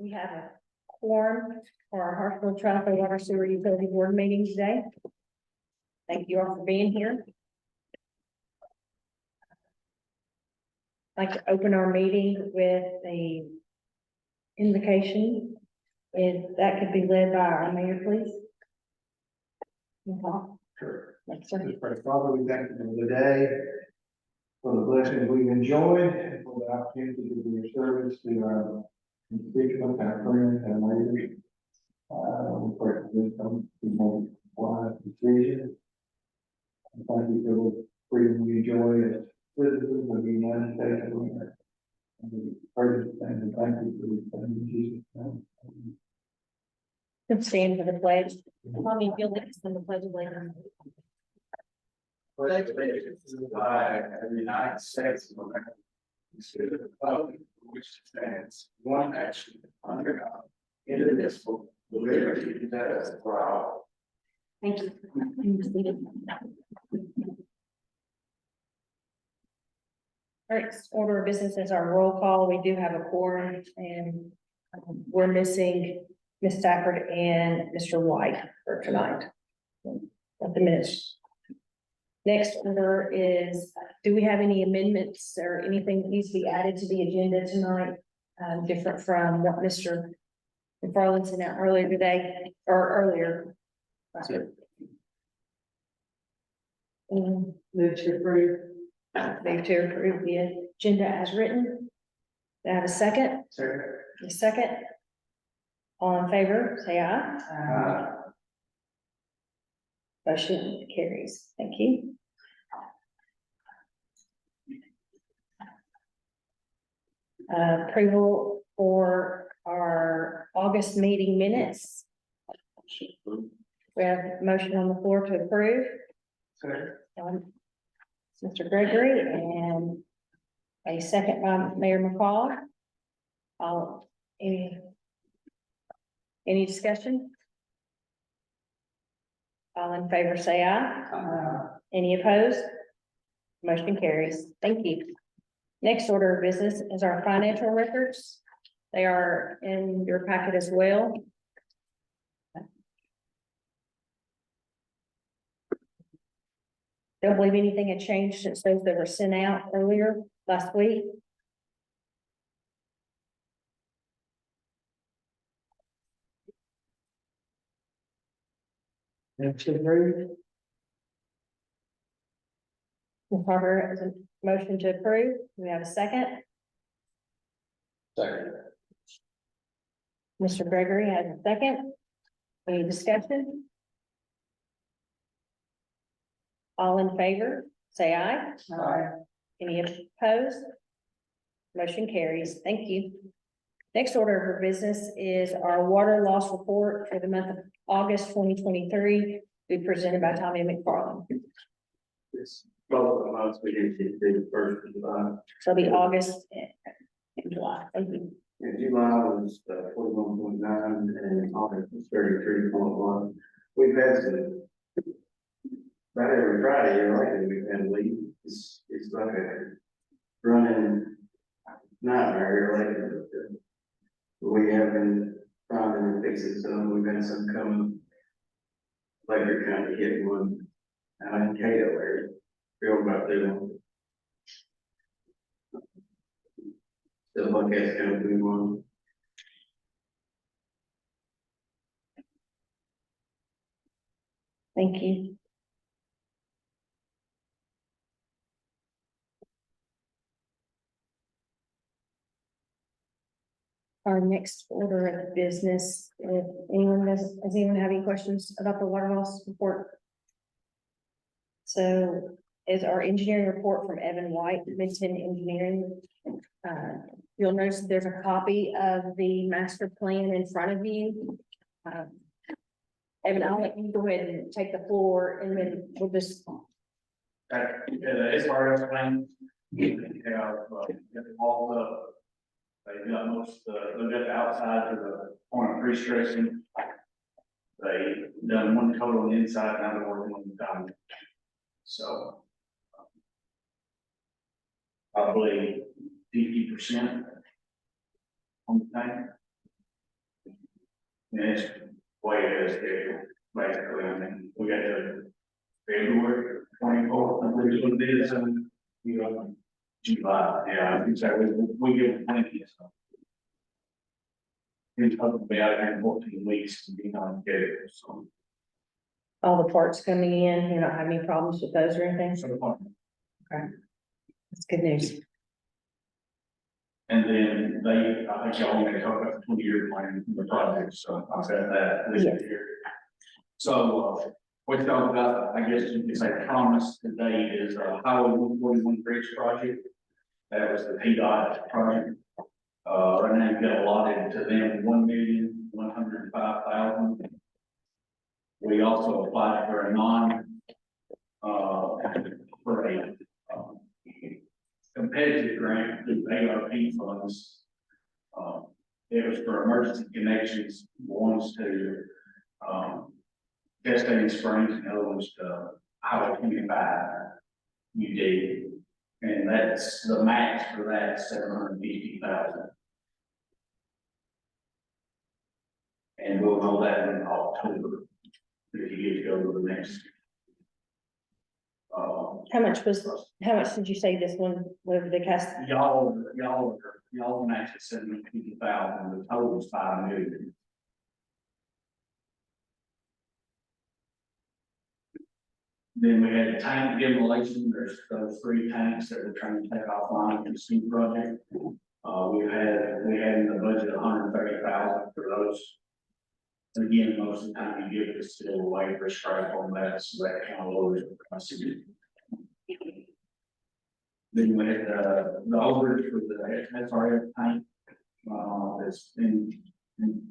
We have a quorum for our Hartsville Traffic Water Sewer Utility Board meeting today. Thank you all for being here. I'd like to open our meeting with a invocation. If that could be led by our mayor, please. Sure. Thanks, sir. Let's pray. Father, we thank you for the day, for the blessings we've enjoyed, and for the opportunity to be your service to our constituents, our friends, and neighbors. We pray for wisdom to make wise decisions. And thank you for the freedom we enjoy as citizens of the United States of America. And we pray this thing and thank you for this thing in Jesus' name. Let's stand for the pledge. Mommy, if you'll lead us in the pledge of allegiance. Pledge allegiance to the flag of the United States of America, to the republic for which it stands, one nation, under God, indivisible, with liberty and justice for all. Thank you. You can be seated. All right, order of business is our roll call. We do have a quorum and we're missing Ms. Stafford and Mr. White for tonight. At the minutes. Next order is, do we have any amendments or anything that needs to be added to the agenda tonight? Different from what Mr. McFarland sent out earlier today or earlier. Move to approve. Move to approve the agenda as written. Do I have a second? Sir. A second. All in favor, say aye. Motion carries. Thank you. Approval for our August meeting minutes. We have a motion on the floor to approve. Sir. Mr. Gregory and a second by Mayor McCall. Any discussion? All in favor, say aye. Any opposed? Motion carries. Thank you. Next order of business is our financial records. They are in your packet as well. Don't believe anything had changed since those that were sent out earlier last week. Ms. Harper has a motion to approve. Do we have a second? Second. Mr. Gregory has a second. Any discussion? All in favor, say aye. Aye. Any opposed? Motion carries. Thank you. Next order of business is our water loss report for the month of August 2023, be presented by Tommy McFarland. This, both of the months we did the first of July. So it'll be August and July. Thank you. In July was 41.9 and August was 33.1. We've had some, about every Friday here lately, we've had a leak. It's like a running nightmare here lately. We have been finding and fixing some. We've had some come later, kind of hit one out in Cato area. Feel about doing. The bucket's kind of doing one. Thank you. Our next order of business, if anyone does anyone have any questions about the water loss report? So is our engineering report from Evan White, Minton Engineering. You'll notice that there's a copy of the master plan in front of you. Evan, I'll let you go ahead and take the floor and then we'll just. As far as plan, we have all the. They've got most, they've got the outside to the point of pre-stressing. They done one coat on the inside, now they're working on the diamond. So. Probably 50% on the tank. And it's way ahead of schedule, basically, I mean, we got to February 24th, I believe what it is, and, you know, July, yeah, I think so, we give them plenty of stuff. We're supposed to be out here in 14 weeks to be on schedule, so. All the parts coming in, you don't have any problems with those or anything? So far. That's good news. And then they, I think y'all want to talk about the 20-year plan for the project, so I'll set that listed here. So, what y'all got, I guess you could say promise today is, Highway 141 Bridge project. That was the PDOT project. Right now, you got allotted to them 1,105,000. We also applied for a competitive grant through ARP funds. It was for emergency connections, ones to, Cascading Springs, and the other ones to Highway 25 UD. And that's, the max for that, 750,000. And we'll know that in October, if you get to go to the next. How much did you say this one with the cast? Y'all match at 750,000, the total is 5 million. Then we had the tank demolition, there's those 3 tanks that we're trying to take offline in the steam project. We had in the budget 130,000 for those. And again, most of the time you give us still away for scrap on that, so that kind of lowers the price. Then we had the overage for the SRF tank, that's in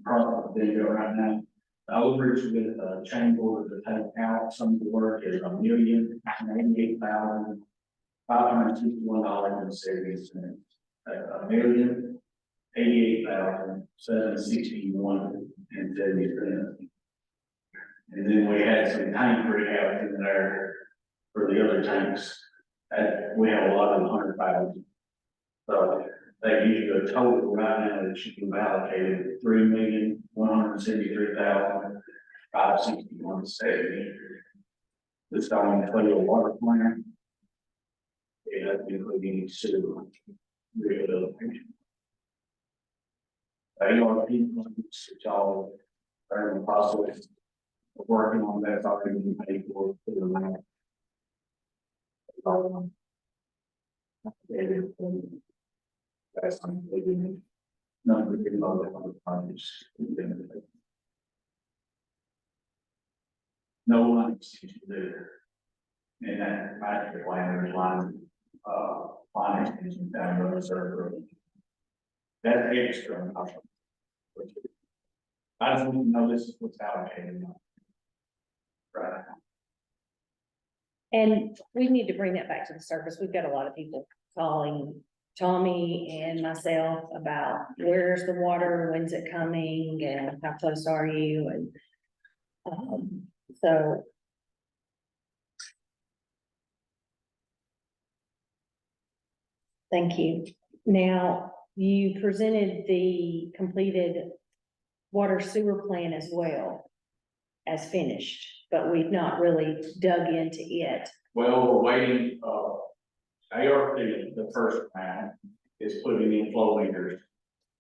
process of video right now. The overage with chain board to take out some of the work is $1,088,561.70. $1,088,761.70. And then we had some tank rehab in there for the other tanks. That we have a lot of 100,000. So they give you a total right now that you can allocate $3,163,561.70. This on the Toledo water plant. It has been including sewer rehabilitation. ARP funds, which all are in the process of working on that, already been paid for the amount. That's something. Not really about the other projects. No one seems to do. And that master plan, there's line, line extension down the reserve road. That's extra. I just want to know this is what's allocated. Right. And we need to bring that back to the surface. We've got a lot of people calling Tommy and myself about where's the water, when's it coming, and how close are you, and so. Thank you. Now, you presented the completed water sewer plan as well as finished, but we've not really dug into it. Well, we're waiting, ARP, the first round, is putting in flow meters.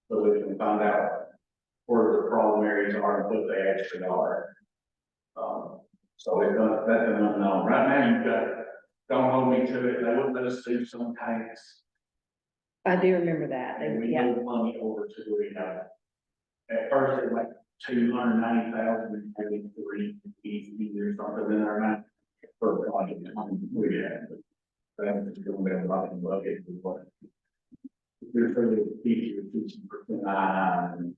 So we can find out where the problem areas are and what they actually are. So that's an unknown. Right now, you've got, don't hold me to it, they wouldn't let us do some tanks. I do remember that. And we Yeah. moved money over to doing that. At first, it was like 290,000, maybe 3 or something in our mind for a project. We had, but that's going to be a lot of bucket. There's really easier to teach and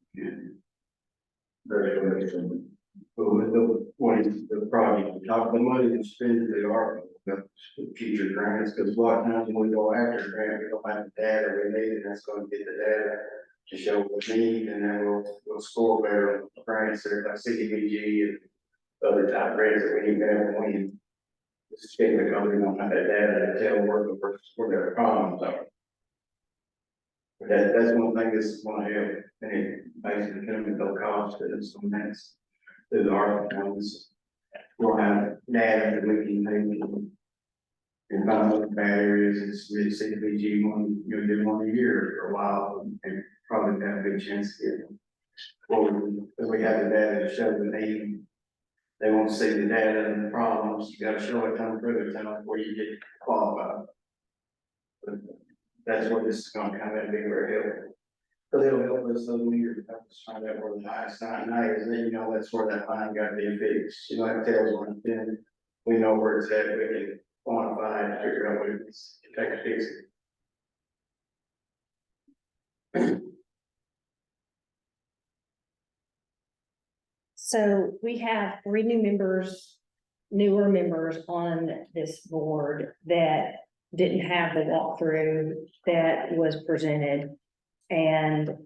very good. But with the project, the top of the money to spend, they are the future grants, because a lot of times when we go after grant, we don't have the data we need, and that's gonna get the data to show what we need, and then we'll score better on the grants that are like CDBG and other type grants that we need better when we just get the company, don't have that data to tell where the problems are. That's one thing that's gonna help, and it basically comes at no cost to us, and that's through the ARPA funds. We'll have data that we can take and find those bad areas and submit CDBG one, do one a year for a while, and probably have a good chance to get them. Well, if we have the data to show the need, they won't see the data and the problems, you gotta show it come through the town before you get qualified. But that's what this is gonna come in and be very helpful. Because it'll help us so when you're find out where the highest sign is, then you know that's where that line got to be fixed. You know, it tells when it's been, we know where it's at, we can quantify and figure out what it's, take a fix it. So we have 3 new members, newer members on this board that didn't have the walkthrough that was presented. And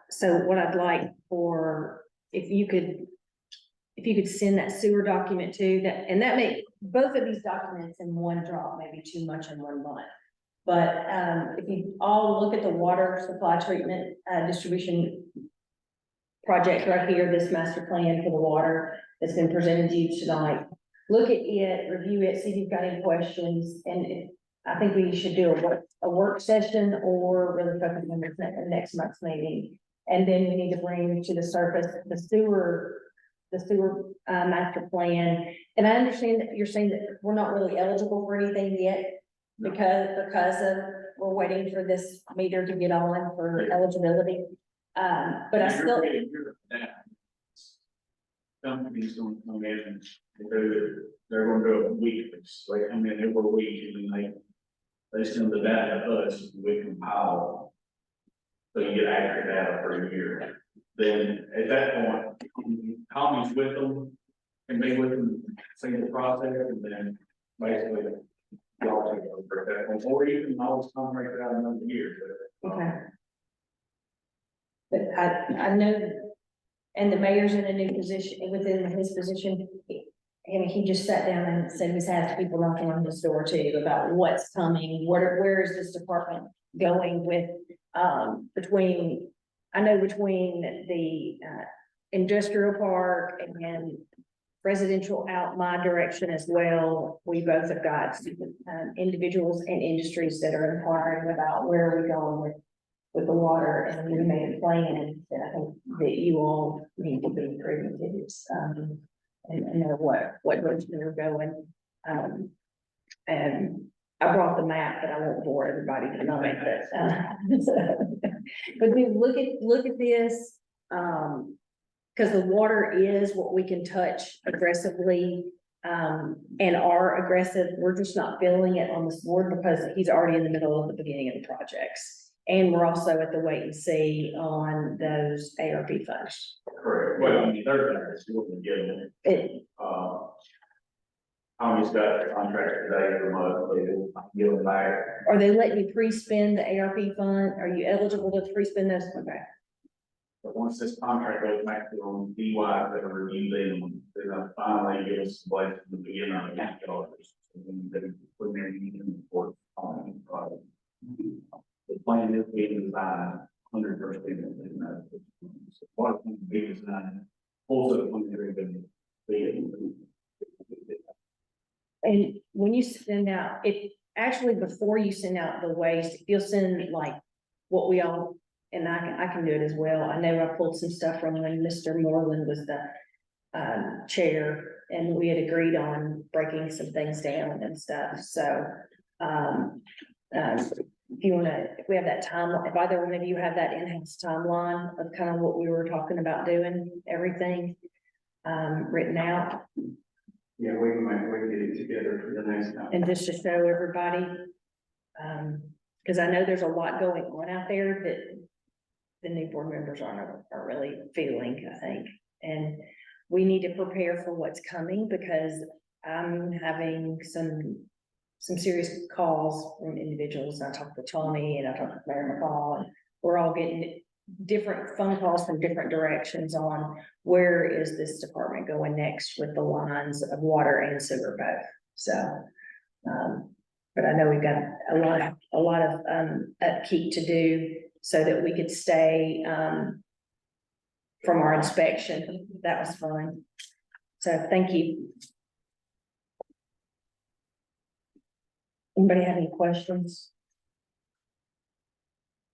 so what I'd like for, if you could send that sewer document to that, and that may, both of these documents in one drop may be too much in 1 month. But if you all look at the water supply treatment distribution project right here, this master plan for the water that's been presented to you tonight, look at it, review it, see if you've got any questions, and I think we should do a work session or really focus on the next month's meeting. And then we need to bring to the surface the sewer master plan. And I understand that you're saying that we're not really eligible for anything yet because of, we're waiting for this meter to get on for eligibility. But I still. Companies don't come in and they're gonna do it a week, it's like, I mean, every week, and then they send the data to us, we compile. So you get accurate data for a year. Then at that point, Tommy's with them, and be with them, see the process, and then basically y'all take over at that point, or you can always come right out another year. Okay. But I know, and the mayor's in a new position, within his position, and he just sat down and said he's had people knocking on his door too about what's coming, where is this department going with, between the industrial park and residential out my direction as well. We both have got individuals and industries that are inquiring about where are we going with the water, and we made a plan that I think that you all need to be privy to, and know what direction we're going. And I brought the map, but I won't bore everybody tonight, but we look at this, because the water is what we can touch aggressively, and are aggressive. We're just not feeling it on this board because he's already in the middle of the beginning of the projects. And we're also at the wait and see on those ARP funds. Correct, well, I mean, they're still gonna get them. Tommy's got a contract today for monthly, they'll give them back. Are they letting you pre-spend the ARP fund? Are you eligible to pre-spend those? Okay. But once this contract goes back to them, DY, they're gonna review them, they're gonna finally give us some place to begin on the dollars. And then they put their union report on the product. The plan is being designed 100%. What is being designed, also when they're even being. And when you send out, it actually, before you send out the waste, if you'll send like what we all, and I can do it as well. I know I pulled some stuff from when Mr. Moreland was the chair, and we had agreed on breaking some things down and stuff. So if you want to, if we have that time, if either one of you have that in-house timeline of kind of what we were talking about doing, everything written out. Yeah, we can get it together for the next time. And just to show everybody, because I know there's a lot going on out there that the new board members are really feeling, I think. And we need to prepare for what's coming, because I'm having some serious calls from individuals. I talked to Tommy and I talked to Mayor McCall, and we're all getting different phone calls from different directions on where is this department going next with the lines of water and sewer both. So But I know we've got a lot of, upkeep to do so that we could stay, from our inspection. That was fun. So thank you. Anybody have any questions?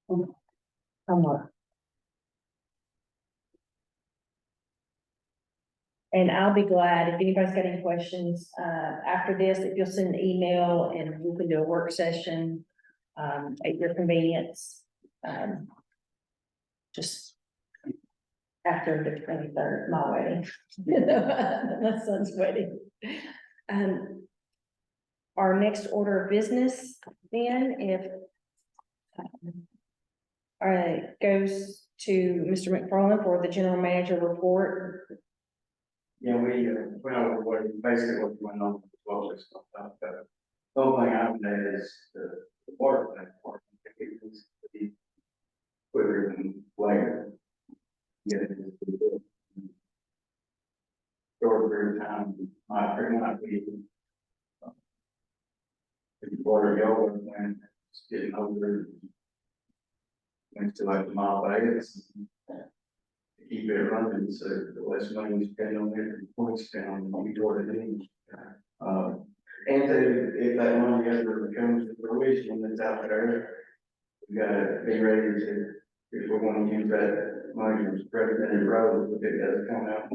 What? And I'll be glad if anybody's got any questions, after this, if you'll send an email and we can do a work session, at your convenience. Just after the 23rd, my wedding. My son's wedding. Our next order of business then, if goes to Mr. McFarland for the general manager report. Yeah, we went over basically what went on with the well stuff. The whole thing I've done is the water plant part. It needs to be quicker than later. Get it. Short period of time, might be. The water yellow plant is getting over. Next to like the mile Vegas. Keep it running, so the less money we spend on it, the points spent on it, we do it in. And if that money ever comes to fruition that's out there, we gotta be ready to, if we're gonna use that money for preventive roads, if it does come out.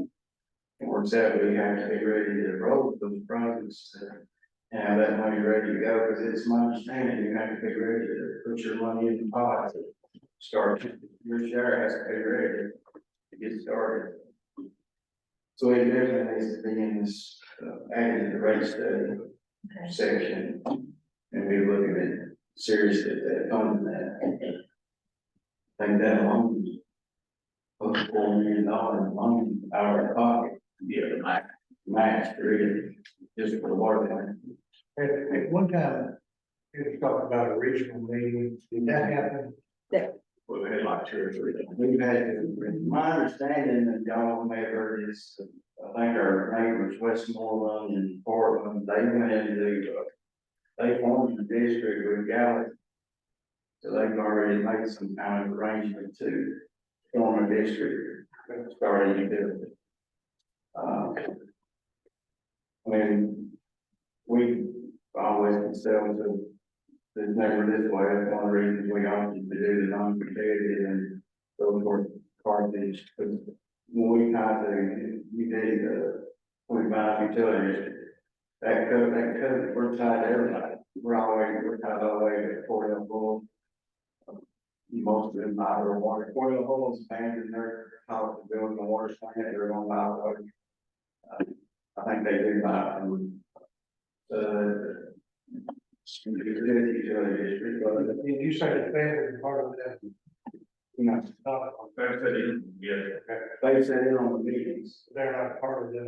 Or seven, we have to be ready to roll those projects, and have that money ready to go, because it's my understanding, you have to be ready to put your money in the pot to start, your share has to be ready to get started. So it definitely needs to be in this, added to the rate study section, and be looking at seriously at that, funding that. I think that alone is close to $4 million loan out of our pocket to be able to match really just for the water plant. At one time, you was talking about a regional meeting, did that happen? Well, we had like 2 or 3. We've had, my understanding that y'all may have heard is, I think our neighbors Westmoreland and Portland, they went into, they formed the district with Gallup. So they've already made some kind of arrangement to form a district, starting to do it. I mean, we always can sell to. It's never this way, that's one of the reasons we opted to do the non-competitive and those sort of Carthage, because when we kind of, you did, 25 utilities, that code, we're tied to everybody, we're tied all the way to Fort Hill Bull. Most of them buy their water, Fort Hill Bull is abandoned their house to build a water plant, they're gonna buy water. I think they do buy, You say the family part of that, you know, Yeah. they said it on the meetings. they're not part of the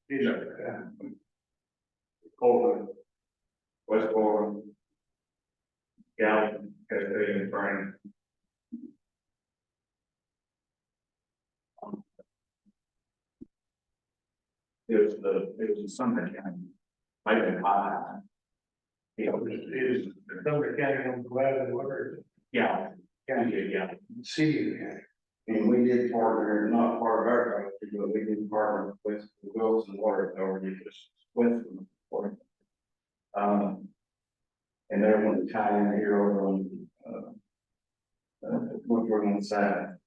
district. Colvin, Westmoreland, Gallup, Cascade, and Brandon. It was something kind of, might have been high. Is Sumner County on the Glavine Water, Yeah. Yeah. city of county. And we did partner, not part of our project, but we did partner with the Wilson Water Authority, just with them. And they're one to tie in here over on, we're on the side.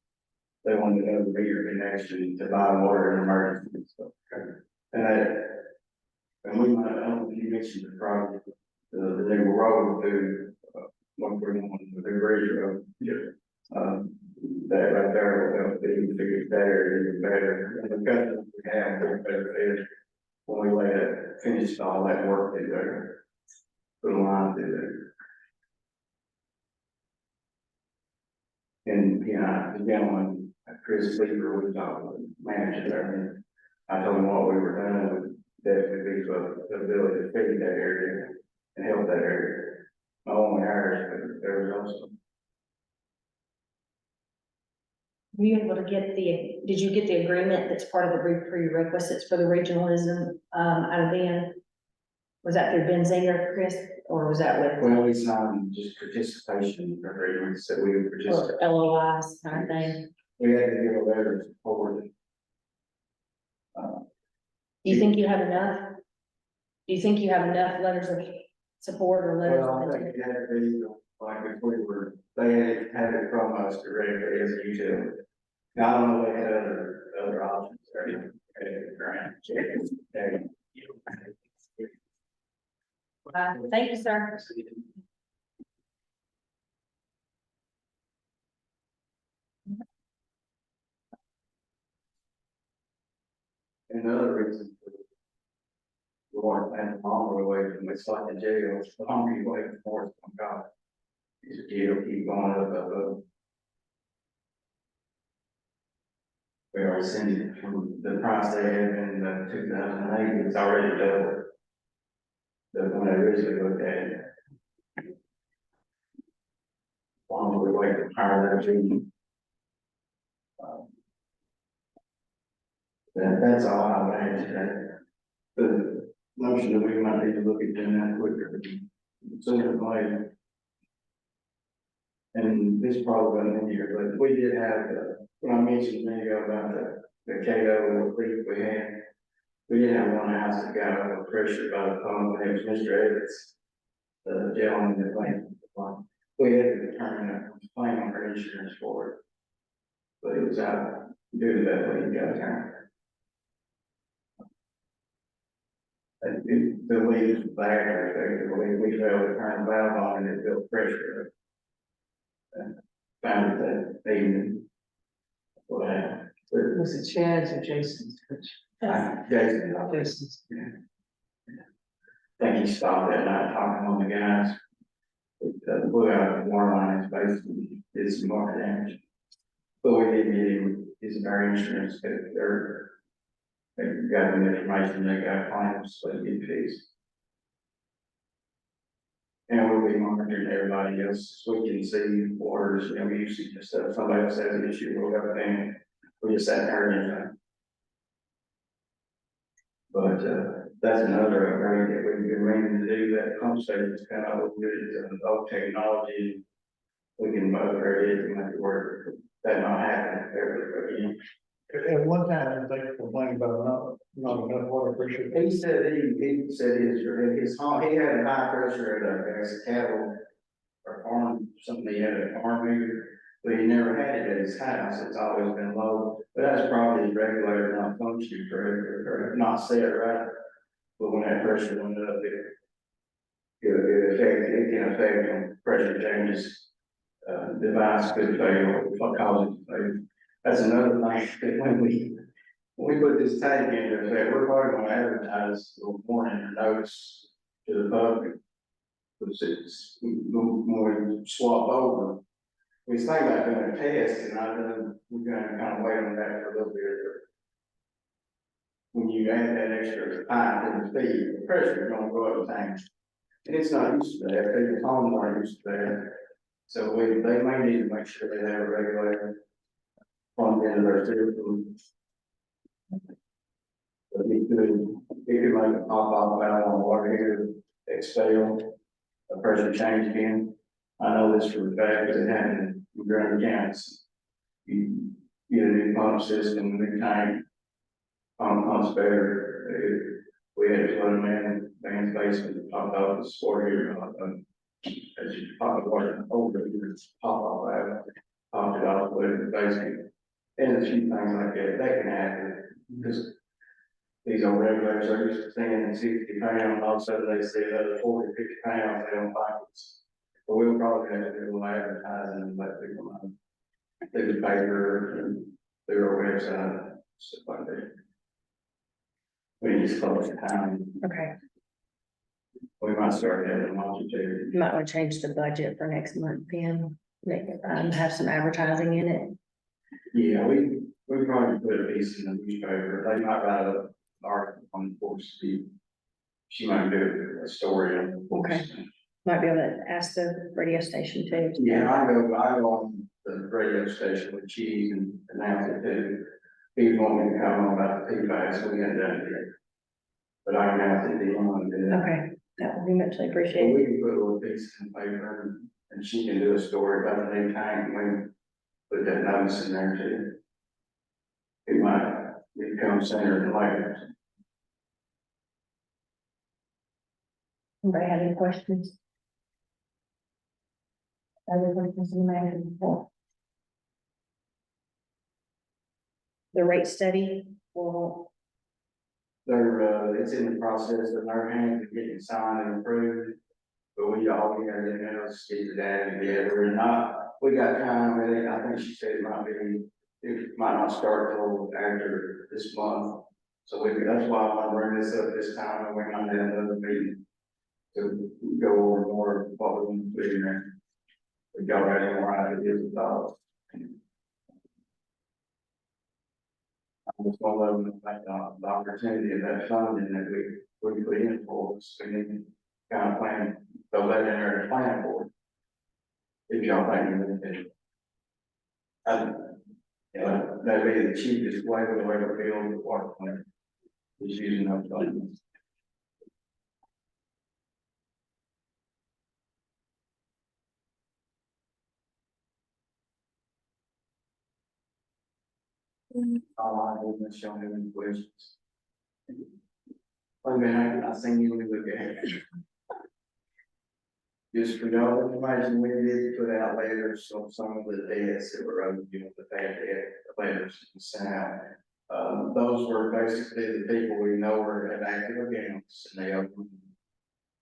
They wanted to have a bigger connection to buy water in emergency and stuff. And we might, I don't know if you mentioned the project, the new road through, one for one, the bridge road. That right there will help the figure better, even better, and the customers we have, they're better is when we lay that, finished all that work through there. Put a line through there. And, you know, the gentleman, Chris Sleeper, we talked with the manager there, and I told him what we were doing would definitely be for the ability to feed that area and help that area. Not only ours, but there was also. Were you able to get did you get the agreement that's part of the prerequisites for the regionalism, out of the end? Was that through Benzinger, Chris, or was that with, Well, we signed just participation agreements that we would participate. or LOIs kind of thing? We had to give a letter of support. Do you think you have enough? Do you think you have enough letters of support or letters Well, I of think intent? it had to be, like, if we were, they had it from us directly as a utility. Now, I don't know, they had other options, or anything, grant. Thank you, sir. Another reason for we want to plan the longer away from it's like the jail, it's the longer you wait, the more it's gonna cost. These jail keep going up. We already seen it from the price they had in 2008, it's already doubled. When I originally looked at it. Longer we wait, the higher that be. That's all I would add to that. The notion that we might need to look at doing that quicker, sooner than later. And this probably wasn't in here, but we did have, when I mentioned a minute ago about the Cato leak we had. We did have one house that got under pressure by the pump, and it was Mr. Evans. The gentleman that went, we had to determine a claim on our insurance for it. But it was out due to that leak got turned. The leak was bad, effectively, we failed to turn the valve on and it built pressure. And found it that evening. What happened? Was it Chad's or Jason's? Jason, Jason's. I think he stopped that night talking on the guys. Blew out the water lines, basically did some more damage. But we did get him his very insurance, they got him the information, they got claims, so they get fixed. And we'll be monitoring everybody else, so we can see orders, usage and stuff, if somebody else has an issue, we'll have a thing, we just haven't heard anything. But, that's another upgrade that we've been meaning to do, that pump station is kind of good, old technology. We can upgrade it to make it work, that not happen ever again. At one time, they complained about not enough water pressure. He said his home, he had a high pressure at a cattle or farm, something, he had a farm meter, but he never had it at his house, it's always been low. But that's probably his regulator not functioning correctly, or not set right. But when that pressure went up, it can affect when pressure changes. Device could fail, what causes it to fail. That's another thing, that when we put this tank into effect, we're probably gonna advertise a little warning or notice to the public. Because it's, when we swap over, we think about doing a test, and I know we're gonna kind of wait on that for a little bit. When you add that extra pipe and speed, the pressure is gonna go up the tank. And it's not used to that, people's homes aren't used to that. So they may need to make sure they have a regulator on the end of their system. But it could make a pop off valve on water here, expel, a pressure change again. I know this for a fact, because it happened in Grand County. You get a new pump system, new tank, pumps better. We had to run a man's basement, popped off the sport here, as you pop the water over, you just pop off that, popped it off, put it in the basement. And a few things like that can happen, because these old regulators are used to seeing 60 pounds, all of a sudden they see another 40, 50 pounds, they don't like it. But we'll probably have to do a little advertising and let people know. Through the paper and through our website, stuff like that. We just close the town. Okay, We might start having a month or two. you might want to change the budget for next month, then, have some advertising in it. Yeah, we probably put a piece in the newspaper, they might write an article on the force speed. She might do a story on the force. Okay. Might be able to ask the radio station too. Yeah, I go on the radio station with Cheese and announce it too. He wanted me to come on about the PFAS, we hadn't done it yet. But I announced it, the one, Okay, That would be muchly So appreciated. we can put a little piece in paper and she can do a story about the new tank and we can put that notice in there too. It might become sooner than later. Anybody have any questions? Other questions in the matter before? The rate study will, It's in the process of our hands of getting signed and approved. But we all, we gotta get else, get the data together and we got time, I think she said it might not start till after this month. So that's why I want to bring this up this time, and we're gonna have another meeting to go over more of what we want to do in there. We got ready more ideas about. I just want to let them know the opportunity of that funding that we put in for us, we need to kind of plan, throw that in there and plan for it. If y'all think you need to. That'd be the cheapest way to build the water plant. Is using those funds. All I do is show him any questions. I mean, I seen you look at it. Just for y'all information, we did put out letters on some of the debts that were owed, the bad debt letters sent out. Those were basically the people we know were at active accounts and they opened.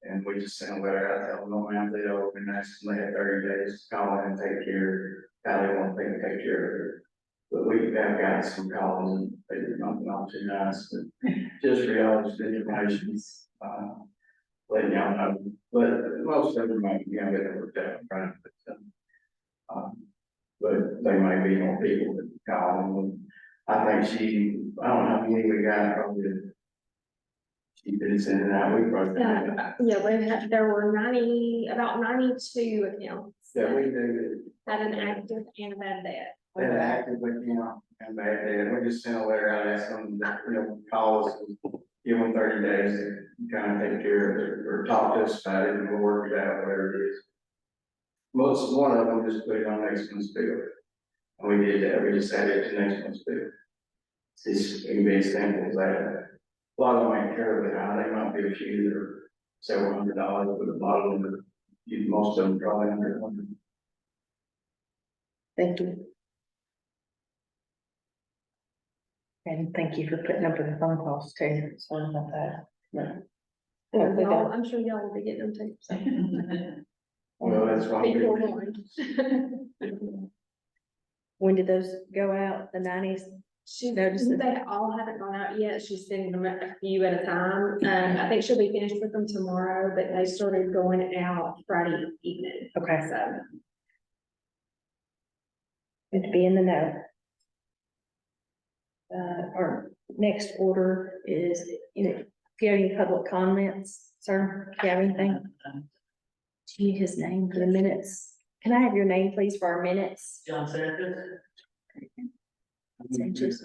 And we just sent a letter out, telling them how they owe, and asked them they had 30 days to call in and take care, how they want to take care of it. But we have got some calls and they did not too nice, but just for y'all's information, letting y'all know. But most of them might, get it worked out, right? But there may be more people that call and I think I don't know how many we got, probably. She did send it out, we probably. There were about 92 accounts. Yeah, we do. Had an active and a bad debt. That active account and bad debt, we just sent a letter out, asking them, call us, give them 30 days to kind of take care of it, or talk to us about it, and we'll work it out, whatever it is. One of them just put it on next month's bill. And we did that, we just added it to next month's bill. It can be as simple as that. A lot of them ain't terribly high, they might be a few that are several $100, but a lot of them most of them probably under 100. thank you. And thank you for putting up with the phone calls too, sorry about that. I'm sure y'all will be getting them too. So. Well, that's why. Be forewarned. When did those go out, the 90s? They all haven't gone out yet. She's sending them a few at a time. I think she'll be finished with them tomorrow, but they started going out Friday evening. Okay, So good to be in the know. Our next order is, if you have any public comments, sir, if you have anything? Do you need his name for the minutes? Can I have your name, please, for our minutes? John Sanchez.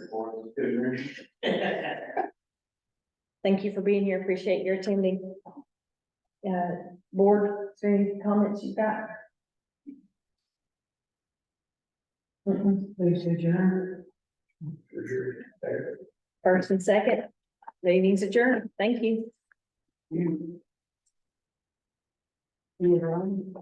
Thank you for being here. Appreciate your attending. Board, is there any comments you've got? Please adjourn. First and second, meeting's adjourned. Thank you. You're on.